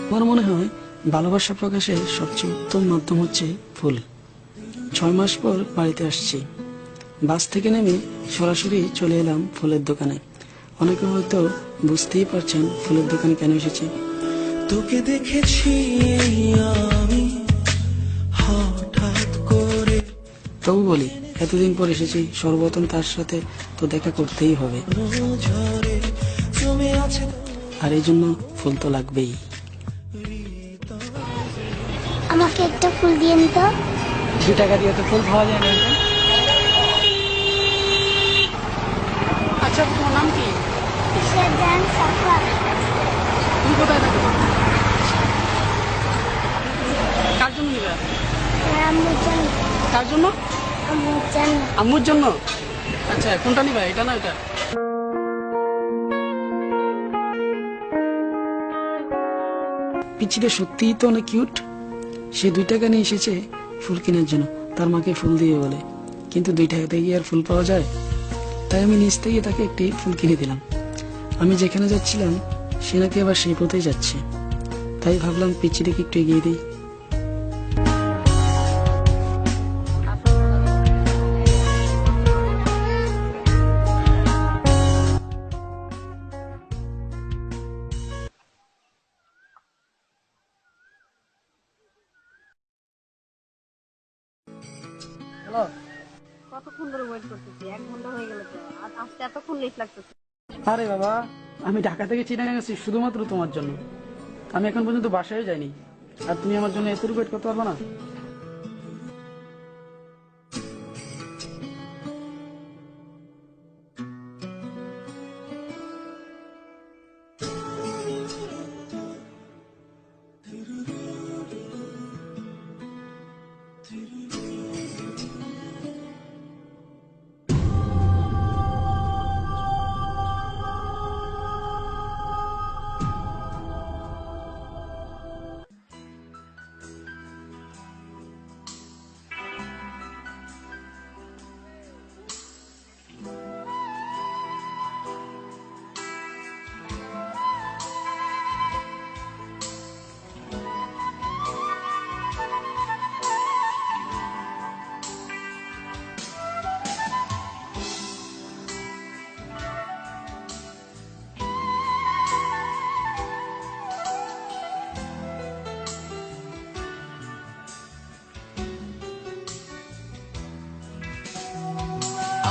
আমার মনে হয় ভালোবাসা প্রকাশের সবচেয়ে উত্তম মাধ্যম হচ্ছে ফুল। 6 মাস পর বাড়িতে আসছি। বাস থেকে নেমে সরাসরি চলে এলাম ফুলের দোকানে। অনেকে হয়তো বুঝতেই পারছেন ফুলের দোকানে কেন এসেছি। তোকে দেখেছি আমি হঠাৎ করে, তবু বলি, এতদিন পর এসেছি, সর্বপ্রথম তার সাথে তো দেখা করতেই হবে, ঝরে জমে আছে। আর এই জন্য ফুল তো লাগবেই। আমাকে একটা ফুল দিয়েন তো। 2 টাকা দিয়ে তো ফুল পাওয়া যায় না। আচ্ছা, তোমার নাম কি? ঈশ্বরজান সাফা। তুমি কোথায় থাকো? কার জন্য নিবে? আম্মুর জন্য। কার জন্য? আম্মুর জন্য। আম্মুর জন্য। আচ্ছা, কোনটা নিবা, এটা না এটা? পিচিটা সত্যিই তো অনেক কিউট। সে 2 টাকা নিয়ে এসেছে ফুল কেনার জন্য, তার মাকে ফুল দিয়ে বলে। কিন্তু 2 টাকাতে গিয়ে আর ফুল পাওয়া যায়? তাই আমি নিজ থেকে তাকে একটি ফুল কিনে দিলাম। আমি যেখানে যাচ্ছিলাম সে নাকি আবার সেই পথেই যাচ্ছে, তাই ভাবলাম পিচিটাকে একটু এগিয়ে দিই। হ্যালো, কতক্ষণ ধরে ওয়েট করতেছি? 1 ঘন্টা হয়ে গেল তো, আর আসতে এতক্ষণ লেট লাগতেছে। আরে বাবা, আমি ঢাকা থেকে চিটাগাং গেছি শুধুমাত্র তোমার জন্য। আমি এখন পর্যন্ত বাসায় যাইনি, আর তুমি আমার জন্য এত ওয়েট করতে পারবে না?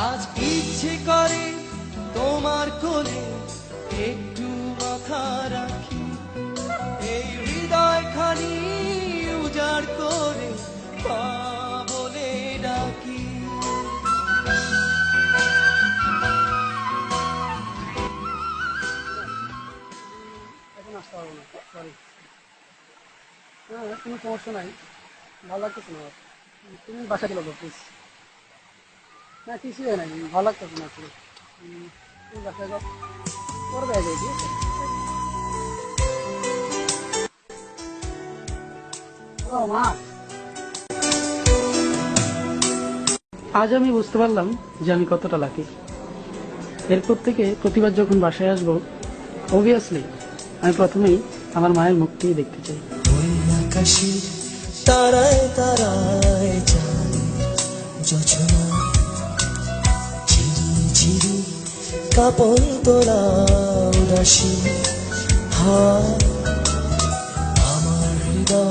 আজ ইচ্ছে করে তোমার কোলে একটু মাথা রাখি, এই হৃদয় খানি উজাড় করে পা বলে ডাকি। এখন আসতে পারবো না, সরি। হ্যাঁ, কোনো সমস্যা নাই, ভালো লাগতেছে না। তুমি বাসা চলে যাও প্লিজ। না, কিছুই হয় নাই, ভালো লাগতেছে না আসলে। তুমি বাসায় যাও, করবে আগে, ঠিক আছে? ও মা, আজ আমি বুঝতে পারলাম যে আমি কতটা লাকি। এরপর থেকে প্রতিবার যখন বাসায় আসবো, অবভিয়াসলি আমি প্রথমেই আমার মায়ের মুখটিই দেখতে চাই। ওই আকাশে তারায় তারায় চাঁদ যোজনা, ঝিরি ঝিরি কাপড় তোলা উদাসী হাত